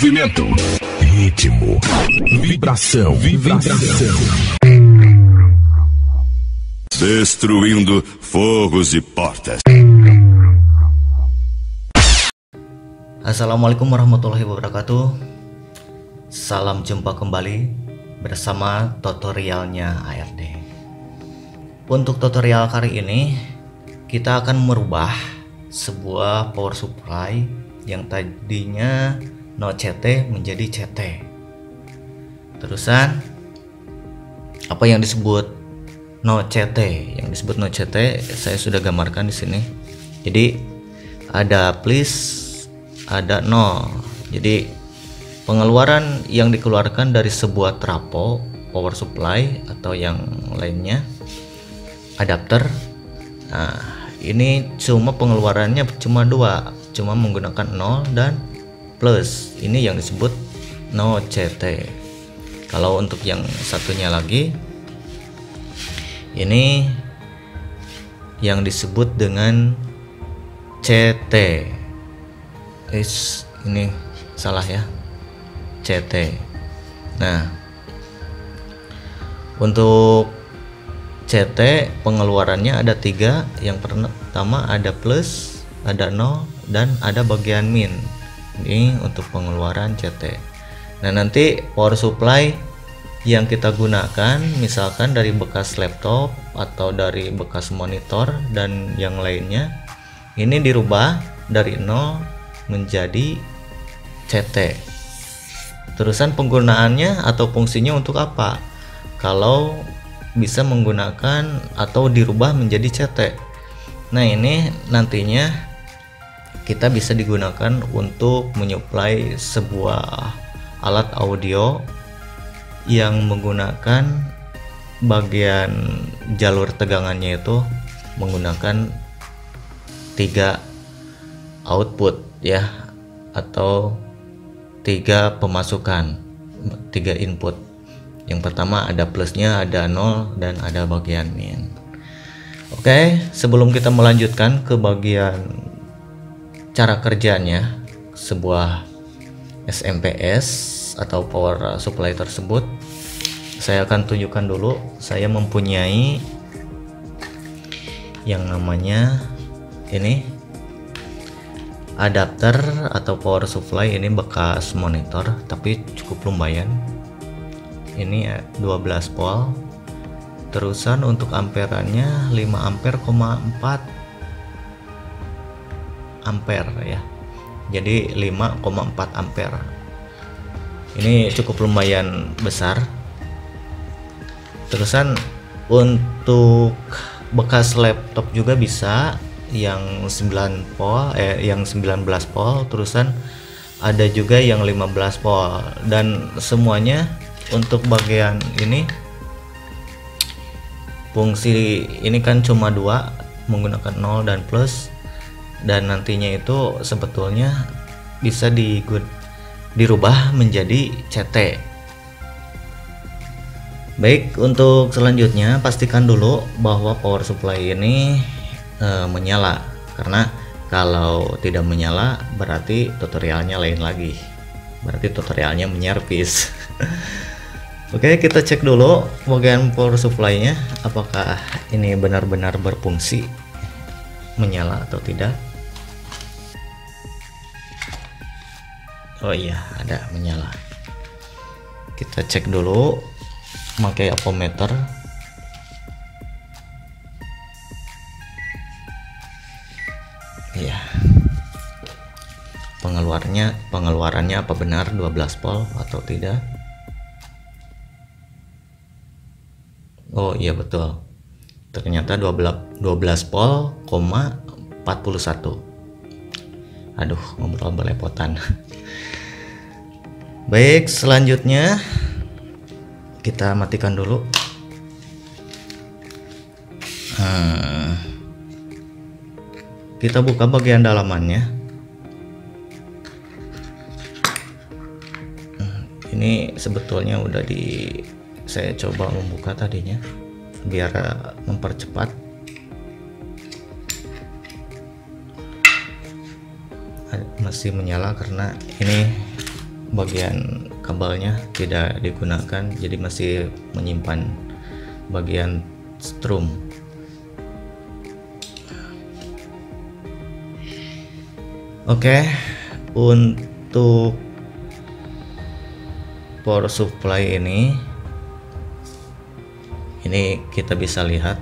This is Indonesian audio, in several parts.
movimento, ritmo, vibração, vibração. Destruindo fogos e portas. Assalamualaikum warahmatullahi wabarakatuh. Salam jumpa kembali bersama tutorialnya ARD. Untuk tutorial kali ini kita akan merubah sebuah power supply yang tadinya no CT menjadi CT. Terusan apa yang disebut no CT? Yang disebut no CT saya sudah gambarkan di sini. Jadi ada plus, ada nol. Jadi pengeluaran yang dikeluarkan dari sebuah trapo power supply atau yang lainnya, adapter. Nah, ini cuma pengeluarannya cuma dua, cuma menggunakan 0 dan plus. Ini yang disebut no CT. Kalau untuk yang satunya lagi, ini yang disebut dengan CT. Ini salah ya, CT. Nah, untuk CT pengeluarannya ada tiga. Yang pertama ada plus, ada 0, dan ada bagian min. Ini untuk pengeluaran CT. Nah, nanti power supply yang kita gunakan misalkan dari bekas laptop atau dari bekas monitor dan yang lainnya, ini dirubah dari 0 menjadi CT. Terusan penggunaannya atau fungsinya untuk apa? Kalau bisa menggunakan atau dirubah menjadi CT. Nah, ini nantinya kita bisa digunakan untuk menyuplai sebuah alat audio yang menggunakan bagian jalur tegangannya itu menggunakan 3 output ya, atau 3 pemasukan, 3 input. Yang pertama ada plusnya, ada 0, dan ada bagian min. Oke, sebelum kita melanjutkan ke bagian cara kerjanya sebuah SMPS atau power supply tersebut, saya akan tunjukkan dulu. Saya mempunyai yang namanya ini adapter atau power supply. Ini bekas monitor tapi cukup lumayan. Ini 12 volt. Terusan untuk amperannya 5 ampere, 4 ampere ya. Jadi 5,4 ampere. Ini cukup lumayan besar. Terusan untuk bekas laptop juga bisa yang 9 volt, yang 19 volt. Terusan ada juga yang 15 volt, dan semuanya untuk bagian ini fungsi ini kan cuma 2, menggunakan 0 dan plus, dan nantinya itu sebetulnya bisa dirubah menjadi CT. Baik, untuk selanjutnya pastikan dulu bahwa power supply ini menyala, karena kalau tidak menyala berarti tutorialnya lain lagi, berarti tutorialnya menyervis. Oke, kita cek dulu bagian power supply-nya apakah ini benar-benar berfungsi menyala atau tidak. Oh iya, ada menyala. Kita cek dulu pakai ampermeter. Iya. Pengeluarannya apa benar 12 volt atau tidak? Oh iya, betul. Ternyata 12 volt, 41. Aduh, ngobrol belepotan. Baik, selanjutnya kita matikan dulu. Kita buka bagian dalamannya. Ini sebetulnya udah saya coba membuka tadinya biar mempercepat. Masih menyala karena ini bagian kabelnya tidak digunakan, jadi masih menyimpan bagian strum. Oke, untuk power supply ini kita bisa lihat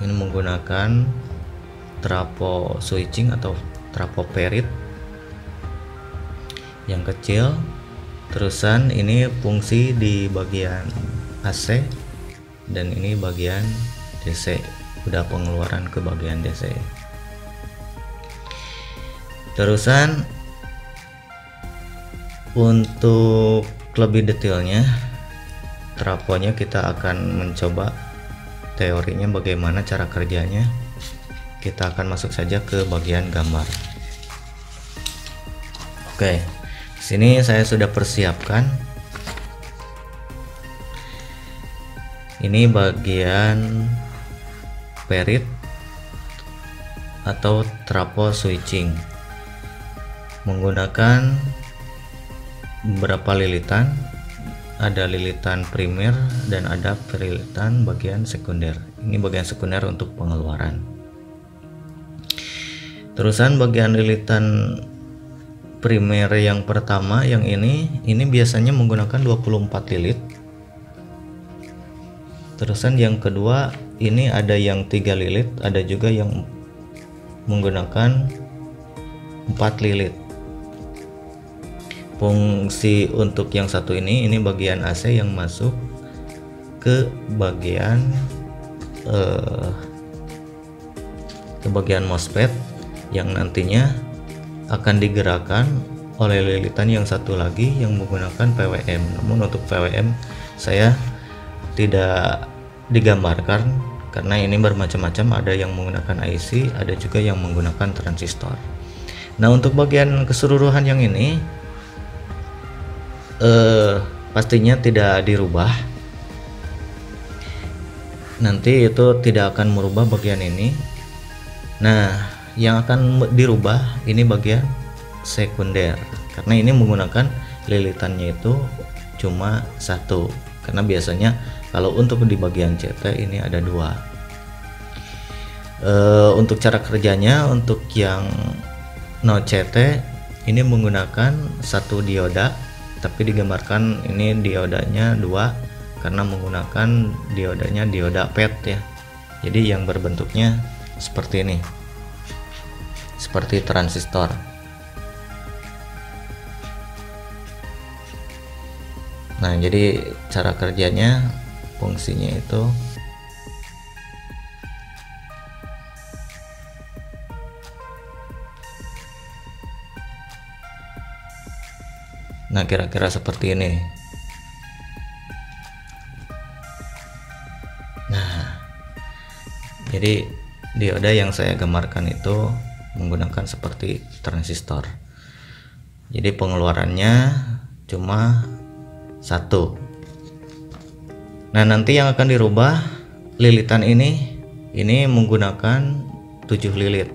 ini menggunakan trafo switching atau trafo perit yang kecil. Terusan ini fungsi di bagian AC dan ini bagian DC, udah pengeluaran ke bagian DC. Terusan untuk lebih detailnya trafonya kita akan mencoba teorinya bagaimana cara kerjanya. Kita akan masuk saja ke bagian gambar. Oke, sini saya sudah persiapkan. Ini bagian perit atau trafo switching menggunakan beberapa lilitan, ada lilitan primer dan ada lilitan bagian sekunder. Ini bagian sekunder untuk pengeluaran. Terusan bagian lilitan primer yang pertama yang ini biasanya menggunakan 24 lilit. Terusan yang kedua ini ada yang 3 lilit, ada juga yang menggunakan 4 lilit. Fungsi untuk yang satu ini bagian AC yang masuk ke bagian MOSFET yang nantinya akan digerakkan oleh lilitan yang satu lagi yang menggunakan PWM. Namun untuk PWM saya tidak digambarkan karena ini bermacam-macam, ada yang menggunakan IC, ada juga yang menggunakan transistor. Nah, untuk bagian keseluruhan yang ini pastinya tidak dirubah. Nanti itu tidak akan merubah bagian ini. Nah, yang akan dirubah ini bagian sekunder karena ini menggunakan lilitannya itu cuma satu, karena biasanya kalau untuk di bagian CT ini ada 2. Untuk cara kerjanya, untuk yang no CT ini menggunakan satu dioda, tapi digambarkan ini diodanya 2 karena menggunakan diodanya dioda PET ya. Jadi yang berbentuknya seperti ini, seperti transistor. Nah, jadi cara kerjanya, fungsinya itu nah kira-kira seperti ini. Nah, jadi dioda yang saya gambarkan itu menggunakan seperti transistor. Jadi pengeluarannya cuma 1. Nah, nanti yang akan dirubah lilitan ini menggunakan 7 lilit.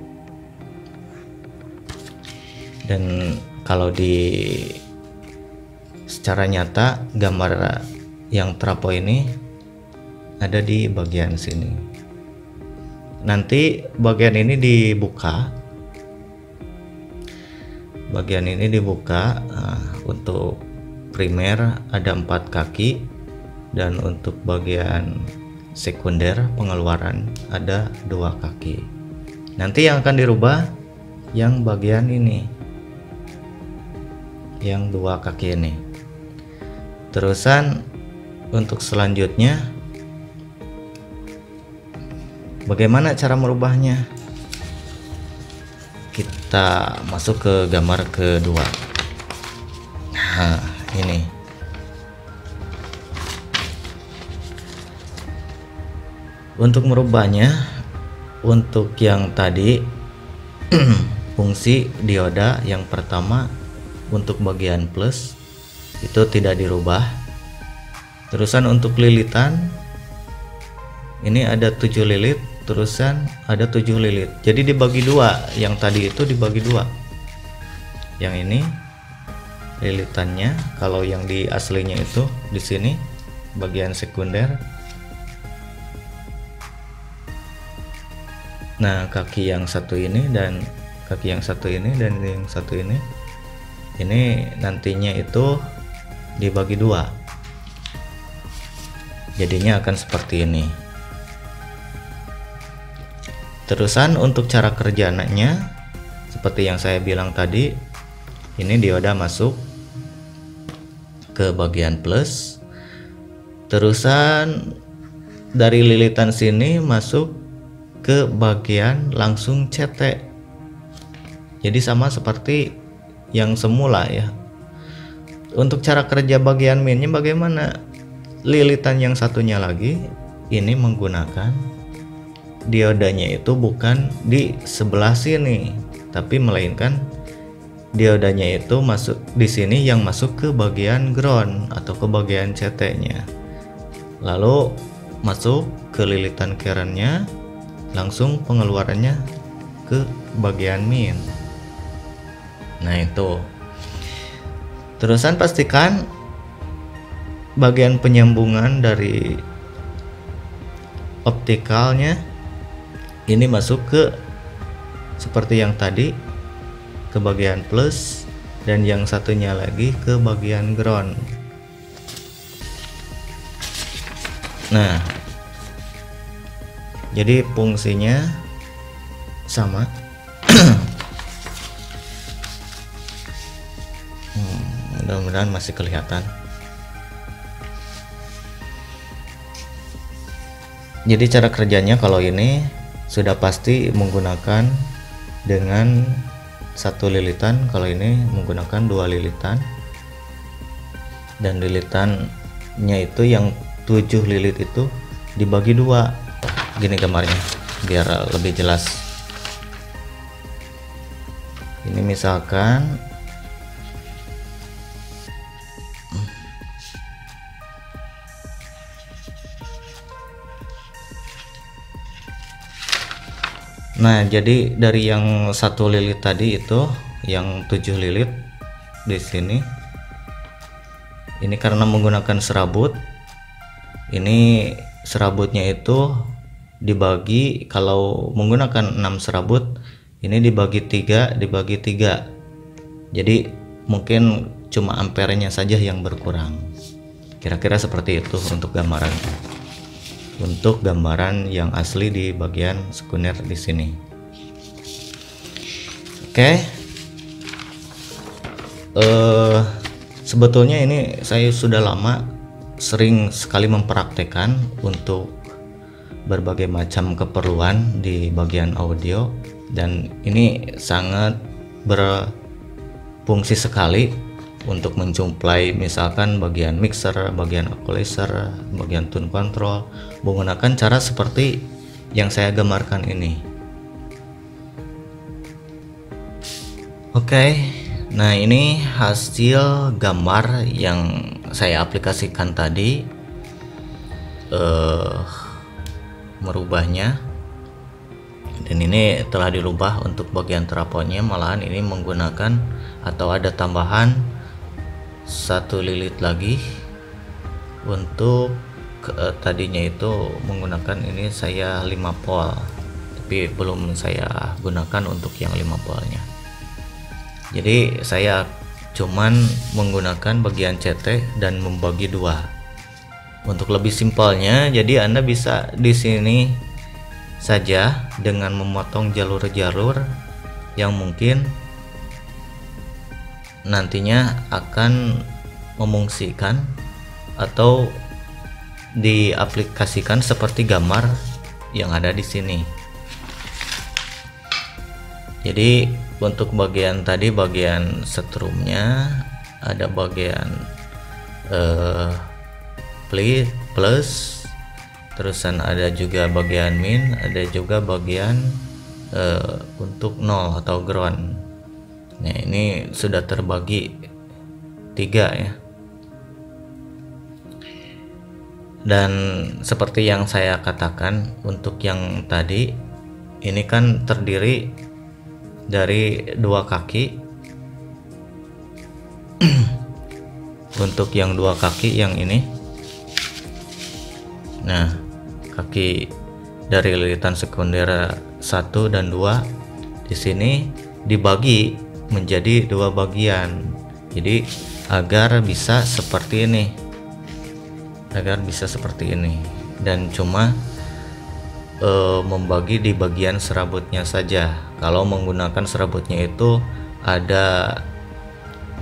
Dan kalau secara nyata gambar yang trafo ini ada di bagian sini. Nanti bagian ini dibuka. Bagian ini dibuka. Untuk primer ada 4 kaki dan untuk bagian sekunder pengeluaran ada 2 kaki. Nanti yang akan dirubah yang bagian ini, yang 2 kaki ini. Terusan untuk selanjutnya bagaimana cara merubahnya? Kita masuk ke gambar kedua. Nah, ini untuk merubahnya. Untuk yang tadi fungsi dioda yang pertama untuk bagian plus itu tidak dirubah. Terusan untuk lilitan ini ada 7 lilit, terusan ada 7 lilit, jadi dibagi 2. Yang tadi itu dibagi 2, yang ini lilitannya. Kalau yang di aslinya itu di sini bagian sekunder. Nah, kaki yang satu ini dan kaki yang satu ini dan yang satu ini nantinya itu dibagi dua. Jadinya akan seperti ini. Terusan untuk cara kerjanya seperti yang saya bilang tadi, ini dioda masuk ke bagian plus, terusan dari lilitan sini masuk ke bagian langsung CT. Jadi sama seperti yang semula ya. Untuk cara kerja bagian minnya bagaimana? Lilitan yang satunya lagi ini menggunakan diodanya itu bukan di sebelah sini, tapi melainkan diodanya itu masuk di sini yang masuk ke bagian ground atau ke bagian CT-nya. Lalu masuk ke lilitan kerennya, langsung pengeluarannya ke bagian min. Nah, itu. Terusan pastikan bagian penyambungan dari optikalnya ini masuk ke seperti yang tadi ke bagian plus, dan yang satunya lagi ke bagian ground. Nah, jadi fungsinya sama. Mudah-mudahan masih kelihatan. Jadi cara kerjanya kalau ini sudah pasti menggunakan dengan satu lilitan, kalau ini menggunakan dua lilitan, dan lilitannya itu yang 7 lilit itu dibagi dua. Gini gambarnya biar lebih jelas. Ini misalkan nah, jadi dari yang satu lilit tadi itu yang 7 lilit di sini, ini karena menggunakan serabut, ini serabutnya itu dibagi, kalau menggunakan 6 serabut ini dibagi 3 dibagi 3, jadi mungkin cuma ampernya saja yang berkurang. Kira-kira seperti itu untuk gambaran. Untuk gambaran yang asli di bagian sekunder di sini. Oke. Sebetulnya ini saya sudah lama sering sekali mempraktekkan untuk berbagai macam keperluan di bagian audio, dan ini sangat berfungsi sekali untuk mensuplai misalkan bagian mixer, bagian equalizer, bagian tone control menggunakan cara seperti yang saya gambarkan ini. Oke, nah ini hasil gambar yang saya aplikasikan tadi, merubahnya, dan ini telah dirubah untuk bagian trapodnya, malahan ini menggunakan atau ada tambahan satu lilit lagi untuk tadinya itu menggunakan ini saya 5 volt, tapi belum saya gunakan untuk yang 5 voltnya. Jadi saya cuman menggunakan bagian CT dan membagi dua. Untuk lebih simpelnya, jadi Anda bisa di sini saja dengan memotong jalur-jalur yang mungkin nantinya akan memungsikan atau diaplikasikan seperti gambar yang ada di sini. Jadi untuk bagian tadi, bagian setrumnya ada bagian plus, terusan ada juga bagian min, ada juga bagian untuk 0 atau ground. Nah, ini sudah terbagi 3 ya. Dan seperti yang saya katakan, untuk yang tadi ini kan terdiri dari 2 kaki untuk yang dua kaki yang ini. Nah, kaki dari lilitan sekunder 1 dan 2 di sini dibagi menjadi dua bagian. Jadi agar bisa seperti ini. Dan cuma membagi di bagian serabutnya saja. Kalau menggunakan serabutnya itu ada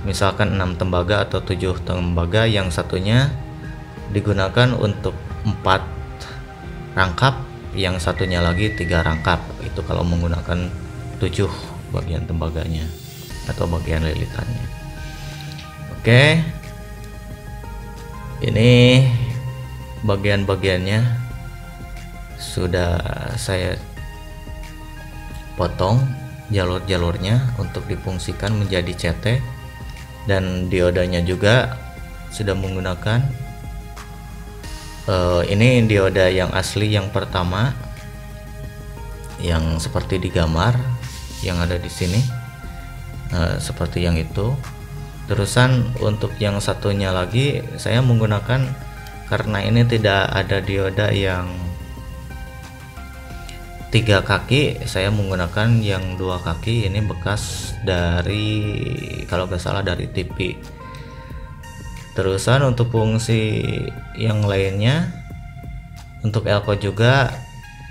misalkan 6 tembaga atau 7 tembaga, yang satunya digunakan untuk 4 rangkap, yang satunya lagi 3 rangkap. Itu kalau menggunakan 7 bagian tembaganya atau bagian lilitannya. Oke, ini bagian-bagiannya sudah saya potong jalur-jalurnya untuk difungsikan menjadi CT, dan diodanya juga sudah menggunakan ini dioda yang asli yang pertama yang seperti di gambar yang ada di sini, seperti yang itu. Terusan untuk yang satunya lagi saya menggunakan, karena ini tidak ada dioda yang 3 kaki, saya menggunakan yang 2 kaki. Ini bekas dari, kalau nggak salah, dari TV. Terusan untuk fungsi yang lainnya, untuk elko juga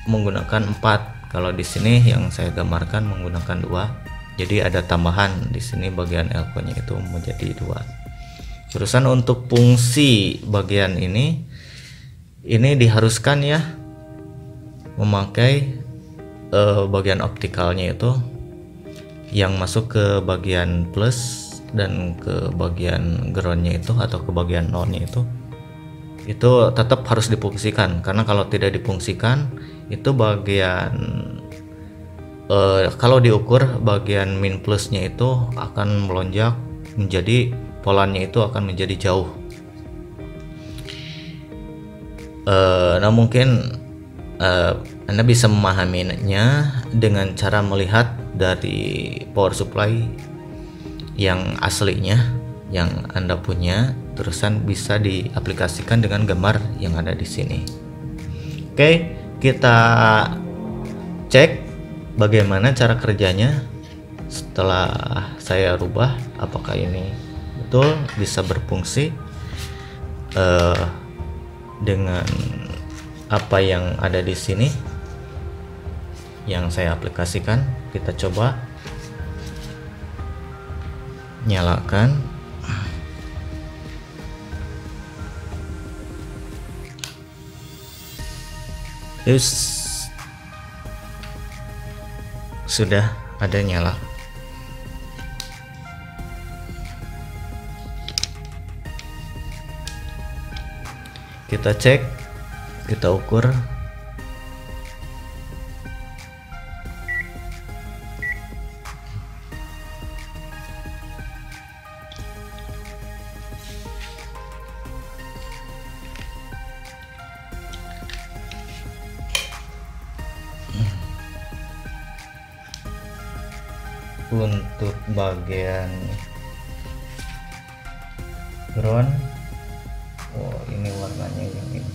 menggunakan 4. Kalau di sini yang saya gambarkan menggunakan 2. Jadi ada tambahan di sini bagian elko-nya itu menjadi 2. Terusan untuk fungsi bagian ini diharuskan ya memakai bagian optikalnya itu yang masuk ke bagian plus dan ke bagian groundnya itu atau ke bagian nolnya itu tetap harus difungsikan, karena kalau tidak difungsikan itu bagian kalau diukur bagian min plusnya itu akan melonjak menjadi, polannya itu akan menjadi jauh. Nah mungkin Anda bisa memahaminya dengan cara melihat dari power supply yang aslinya yang Anda punya, terusan bisa diaplikasikan dengan gambar yang ada di sini. Oke, kita cek bagaimana cara kerjanya setelah saya rubah, apakah ini betul bisa berfungsi dengan apa yang ada di sini yang saya aplikasikan. Kita coba nyalakan. Terus sudah ada nyala. Kita cek, kita ukur. Untuk bagian ground, oh ini warnanya yang ini,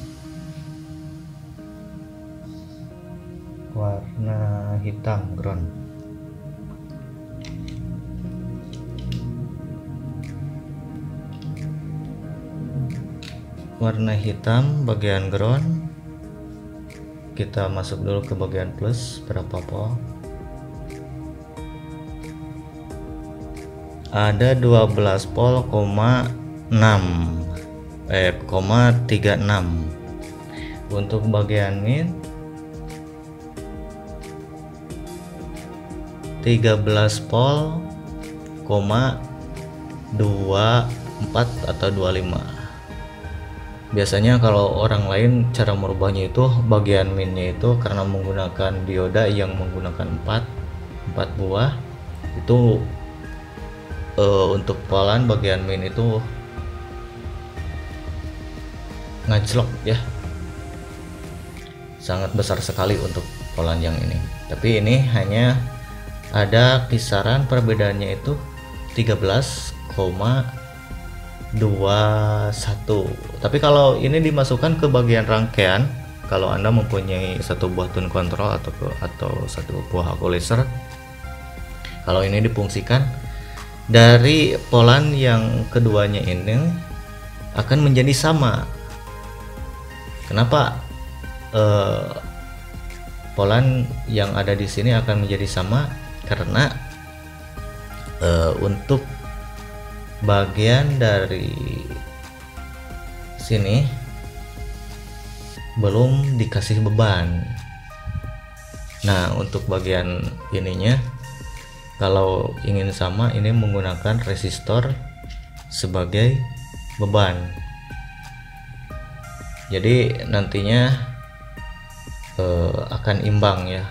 warna hitam ground. Warna hitam bagian ground. Kita masuk dulu ke bagian plus, berapa volt? Ada 12 volt, 36. Untuk bagian min 13 volt, 24 atau 25. Biasanya kalau orang lain cara merubahnya itu bagian minnya itu karena menggunakan dioda yang menggunakan 4 buah itu. Untuk polan bagian min itu ngajlok ya, sangat besar sekali untuk polan yang ini. Tapi ini hanya ada kisaran perbedaannya itu 13,5 Tapi kalau ini dimasukkan ke bagian rangkaian, kalau Anda mempunyai satu buah tune control atau satu buah equalizer, kalau ini difungsikan dari polan yang keduanya ini akan menjadi sama. Kenapa polan yang ada di sini akan menjadi sama? Karena untuk bagian dari sini belum dikasih beban. Nah, untuk bagian ininya kalau ingin sama, ini menggunakan resistor sebagai beban. Jadi nantinya akan imbang ya.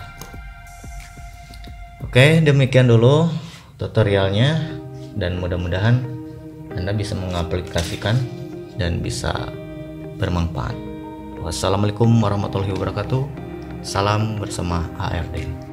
Oke, demikian dulu tutorialnya, dan mudah-mudahan Anda bisa mengaplikasikan dan bisa bermanfaat. Wassalamualaikum warahmatullahi wabarakatuh. Salam bersama ARD.